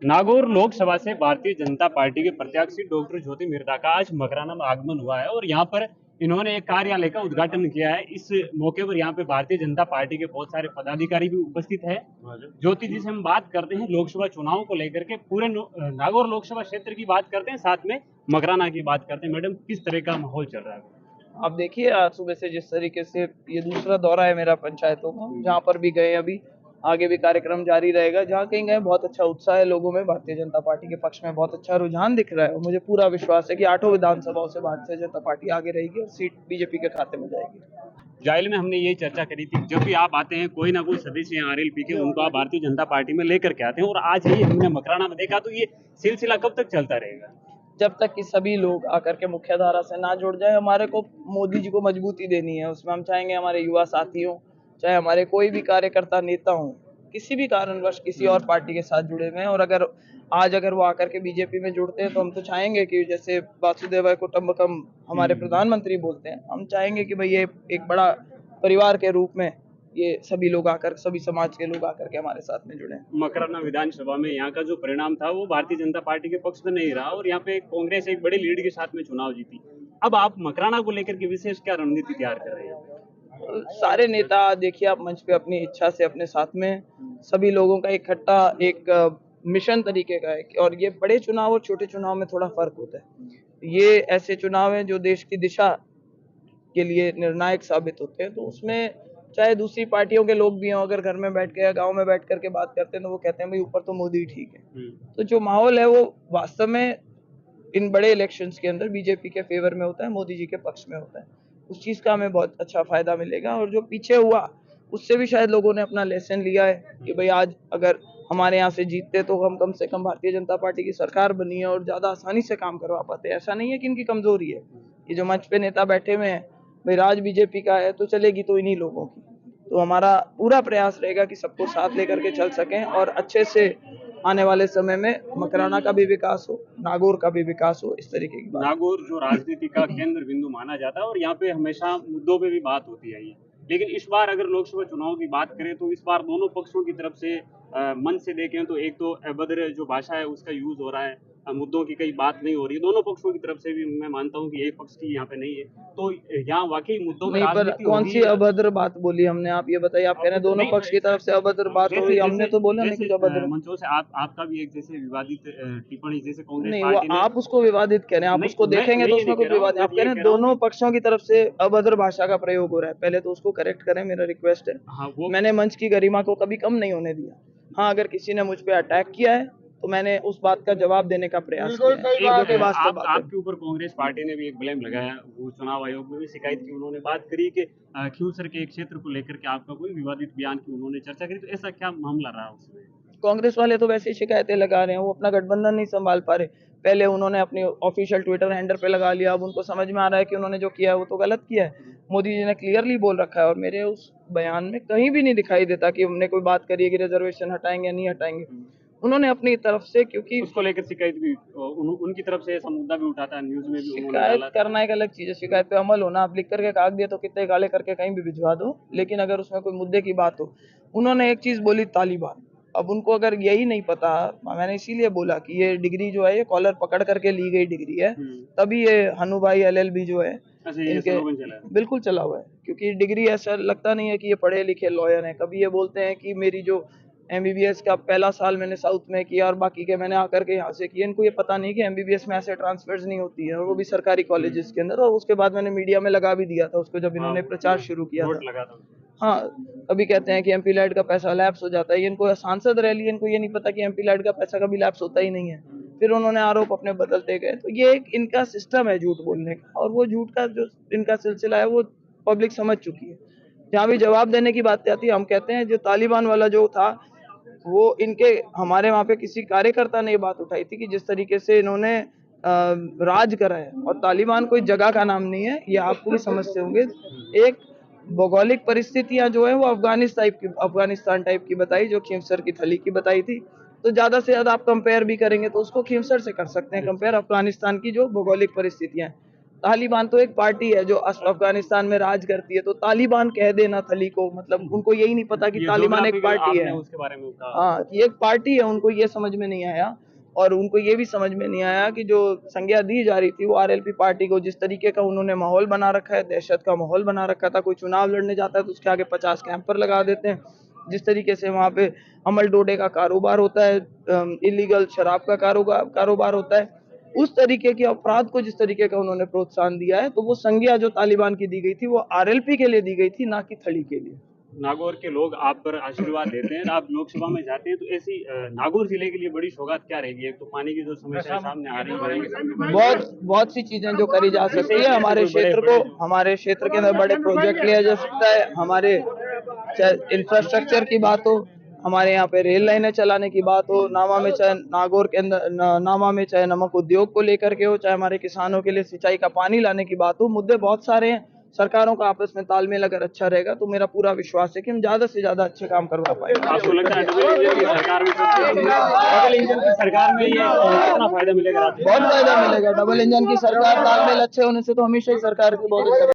नागौर लोकसभा से भारतीय जनता पार्टी के प्रत्याशी डॉक्टर ज्योति मिर्धा का आज मकराना में आगमन हुआ है और यहाँ पर इन्होंने एक कार्यालय का उद्घाटन किया है। इस मौके पर यहाँ पे भारतीय जनता पार्टी के बहुत सारे पदाधिकारी भी उपस्थित है। ज्योति जी से हम बात करते हैं लोकसभा चुनाव को लेकर के, पूरे नागौर लोकसभा क्षेत्र की बात करते हैं, साथ में मकराना की बात करते हैं। मैडम, किस तरह का माहौल चल रहा है? आप देखिए, आज सुबह से जिस तरीके से ये दूसरा दौरा है मेरा पंचायतों का, जहाँ पर भी गए अभी आगे भी कार्यक्रम जारी रहेगा। जहाँ कहीं गए बहुत अच्छा उत्साह है लोगों में, भारतीय जनता पार्टी के पक्ष में बहुत अच्छा रुझान दिख रहा है और मुझे पूरा विश्वास है कि 8 विधानसभाओं से भारतीय जनता पार्टी आगे रहेगी और सीट बीजेपी के खाते में जाएगी। जाहिल में हमने यही चर्चा करी थी, जब भी आप आते हैं कोई ना कोई सदस्य यहाँ आरएलपी के, उनको आप भारतीय जनता पार्टी में लेकर के आते हैं, और आज ही हमने मकराना में देखा। तो ये सिलसिला कब तक चलता रहेगा? जब तक कि सभी लोग आकर के मुख्य धारा से ना जुड़ जाए। हमारे को मोदी जी को मजबूती देनी है, उसमें हम चाहेंगे हमारे युवा साथी हों, चाहे हमारे कोई भी कार्यकर्ता नेता हों, किसी भी कारणवश किसी और पार्टी के साथ जुड़े हुए हैं, और अगर वो आकर के बीजेपी में जुड़ते हैं तो हम तो चाहेंगे कि जैसे वासुदेवाय कुटुंबकम हमारे प्रधानमंत्री बोलते हैं, हम चाहेंगे कि भाई ये एक बड़ा परिवार के रूप में ये सभी लोग आकर, सभी समाज के लोग आकर के हमारे साथ में जुड़े। मकराना विधानसभा में यहाँ का जो परिणाम था वो भारतीय जनता पार्टी के पक्ष में नहीं रहा और यहाँ पे कांग्रेस एक बड़ी लीड के साथ में चुनाव जीती। अब आप मकराना को लेकर के विशेष क्या रणनीति तैयार कर रहे हैं? सारे नेता देखिए, आप मंच पे अपनी इच्छा से अपने साथ में सभी लोगों का इकट्ठा एक मिशन तरीके का है, और ये बड़े चुनाव और छोटे चुनाव में थोड़ा फर्क होता है। ये ऐसे चुनाव हैं जो देश की दिशा के लिए निर्णायक साबित होते हैं, तो उसमें चाहे दूसरी पार्टियों के लोग भी हों, अगर घर में बैठ के या गांव में बैठ करके बात करते हैं तो वो कहते हैं भाई ऊपर तो मोदी ठीक है। तो जो माहौल है वो वास्तव में इन बड़े इलेक्शंस के अंदर बीजेपी के फेवर में होता है, मोदी जी के पक्ष में होता है। उस चीज का हमें बहुत अच्छा फायदा मिलेगा, और जो पीछे हुआ उससे भी शायद लोगों ने अपना लेसन लिया है कि भाई आज अगर हमारे यहाँ से जीतते तो हम कम से कम भारतीय जनता पार्टी की सरकार बनी है और ज्यादा आसानी से काम करवा पाते हैं। ऐसा नहीं है कि इनकी कमजोरी है। ये जो मंच पे नेता बैठे हुए हैं, भाई राज बीजेपी का है तो चलेगी तो इन्हीं लोगों की। तो हमारा पूरा प्रयास रहेगा कि सबको साथ लेकर के चल सकें और अच्छे से आने वाले समय में मकराना का भी विकास हो, नागौर का भी विकास हो, इस तरीके की बात। नागौर जो राजनीति का केंद्र बिंदु माना जाता है और यहाँ पे हमेशा मुद्दों पे भी बात होती है, लेकिन इस बार अगर लोकसभा चुनाव की बात करें तो इस बार दोनों पक्षों की तरफ से मन से देखें तो एक तो अभद्र जो भाषा है उसका यूज हो रहा है, मुद्दों की कई बात नहीं हो रही है। दोनों पक्षों की तरफ से भी मैं मानता हूँ कि एक पक्ष की यहाँ पे नहीं है, तो यहाँ वाकई मुद्दों में नहीं, पर राजनीति कौन होगी। सी अभद्र बात बोली हमने? आप ये बताइए। आप कह रहे हैं दोनों पक्ष की तरफ से अभद्र बात हो रही है, हमने तो बोला नहीं कुछ अभद्र। मंचों से आपका भी एक जैसे विवादित टिप्पणी जैसे कांग्रेस नहीं, वो पार्टी ने। आप उसको विवादित कह रहे हैं, आप उसको देखेंगे तो उसमें कुछ विवाद है। आप कह रहे हैं दोनों पक्षों की तरफ से अभद्र भाषा का प्रयोग हो रहा है, पहले तो उसको करेक्ट करें, मेरा रिक्वेस्ट है। हाँ, मैंने मंच की गरिमा को कभी कम नहीं होने दिया। हाँ, अगर किसी ने मुझ पे अटैक किया है तो मैंने उस बात का जवाब देने का प्रयास किया है, जो कि वास्तव बात है। आपके ऊपर कांग्रेस पार्टी ने भी एक ब्लेम लगाया, वो चुनाव आयोग में भी शिकायत की, उन्होंने बात करी कि खियूसर के एक क्षेत्र को लेकर के आपका कोई विवादित बयान की उन्होंने चर्चा करी, तो ऐसा क्या मामला रहा उसमें? कांग्रेस वाले तो वैसे ही शिकायतें लगा रहे हैं, वो अपना गठबंधन नहीं संभाल पा रहे। पहले उन्होंने अपनी ऑफिशियल ट्विटर हैंडल पे लगा लिया, अब उनको समझ में आ रहा है कि उन्होंने जो किया है वो तो गलत किया है। मोदी जी ने क्लियरली बोल रखा है, और मेरे उस बयान में कहीं भी नहीं दिखाई देता कि हमने कोई बात करी है कि रिजर्वेशन हटाएंगे या नहीं हटाएंगे। उन्होंने अपनी तरफ से, क्योंकि उसको लेकर शिकायत भी उनकी तरफ से ऐसा मुद्दा भी उठाता है, न्यूज में भी शिकायत करना एक अलग चीज है, शिकायत पे अमल होना। आप लिख करके कागज दिए तो कितने गाले करके कहीं भी भिजवा दो, लेकिन अगर उसमें कोई मुद्दे की बात हो। उन्होंने एक चीज बोली, तालिबान। अब उनको अगर यही नहीं पता, मैंने इसीलिए बोला कि ये डिग्री जो है ये कॉलर पकड़ करके ली गई डिग्री है, तभी ये हनु भाई एलएलबी जो है इनके बिल्कुल चला हुआ है। क्योंकि डिग्री ऐसा लगता नहीं है कि ये पढ़े लिखे लॉयर हैं। कभी ये बोलते हैं कि मेरी जो एमबीबीएस का पहला साल मैंने साउथ में किया और बाकी के मैंने आकर के यहाँ से किया। इनको ये पता नहीं कि एमबीबीएस में ऐसे ट्रांसफर्स नहीं होती है, और वो भी सरकारी कॉलेजेस के अंदर। और उसके बाद मैंने मीडिया में लगा भी दिया था उसको, जब इन्होंने प्रचार शुरू किया था। हाँ, अभी कहते हैं कि एमपी लैड का पैसा लैप्स हो जाता है। इनको सांसद रह लिए, इनको ये नहीं पता कि एमपी लैड का पैसा कभी लैप्स होता ही नहीं है। फिर उन्होंने आरोप अपने बदलते गए। तो ये एक इनका सिस्टम है झूठ बोलने का, और वो झूठ का जो इनका सिलसिला है वो पब्लिक समझ चुकी है। जहाँ भी जवाब देने की बात आती है, हम कहते हैं जो तालिबान वाला जो था, वो इनके हमारे वहाँ पे किसी कार्यकर्ता ने ये बात उठाई थी कि जिस तरीके से इन्होंने राज करा है, और तालिबान कोई जगह का नाम नहीं है, ये आपको भी समझते होंगे। एक भौगोलिक परिस्थितियां जो है वो अफगानिस्तान टाइप की बताई, जो खींवसर की थली की बताई थी। तो ज्यादा से ज्यादा आप कंपेयर भी करेंगे तो उसको खींवसर से कर सकते हैं कंपेयर, अफगानिस्तान की जो भौगोलिक परिस्थितियां हैं। तालिबान तो एक पार्टी है जो अफगानिस्तान में राज करती है, तो तालिबान कह देना थली को, मतलब उनको यही नहीं पता कि ये तालिबान एक geographical पार्टी आपने है। उसके बारे में कहा। हाँ, ये एक पार्टी है, उनको ये समझ में नहीं आया। और उनको ये भी समझ में नहीं आया कि जो संज्ञा दी जा रही थी वो आरएलपी पार्टी को, जिस तरीके का उन्होंने माहौल बना रखा है, दहशत का माहौल बना रखा था। कोई चुनाव लड़ने जाता है तो उसके आगे 50 कैंपर लगा देते हैं। जिस तरीके से वहाँ पे अमल डोडे का कारोबार होता है, इलीगल शराब का कारोबार होता है, उस तरीके के अपराध को जिस तरीके का उन्होंने प्रोत्साहन दिया है, तो वो संज्ञा जो तालिबान की दी गई थी वो आरएलपी के लिए दी गई थी, ना कि थली के लिए। नागौर के लोग आप पर आशीर्वाद देते हैं, आप लोकसभा में जाते हैं, तो ऐसी नागौर जिले के लिए बड़ी सौगात क्या रहेगी? एक तो पानी की जो समस्या सामने आ रही है, बहुत सी चीजें जो करी जा सकती है। हमारे क्षेत्र के अंदर बड़े प्रोजेक्ट लिया जा सकता है। हमारे चाहे इंफ्रास्ट्रक्चर की बात हो, हमारे यहाँ पे रेल लाइनें चलाने की बात हो, नामा में चाहे नागौर के अंदर नामा में चाहे नमक उद्योग को लेकर के हो, चाहे हमारे किसानों के लिए सिंचाई का पानी लाने की बात हो, मुद्दे बहुत सारे हैं। सरकारों का आपस में तालमेल अगर अच्छा रहेगा तो मेरा पूरा विश्वास है कि हम ज्यादा से ज्यादा अच्छे काम करवा पाएंगे। आपको लगता है डबल इंजन की सरकार में ये कितना फायदा मिलेगा? बहुत फायदा मिलेगा। डबल इंजन की सरकार, तालमेल अच्छे होने से तो हमेशा ही सरकार की बहुत अच्छा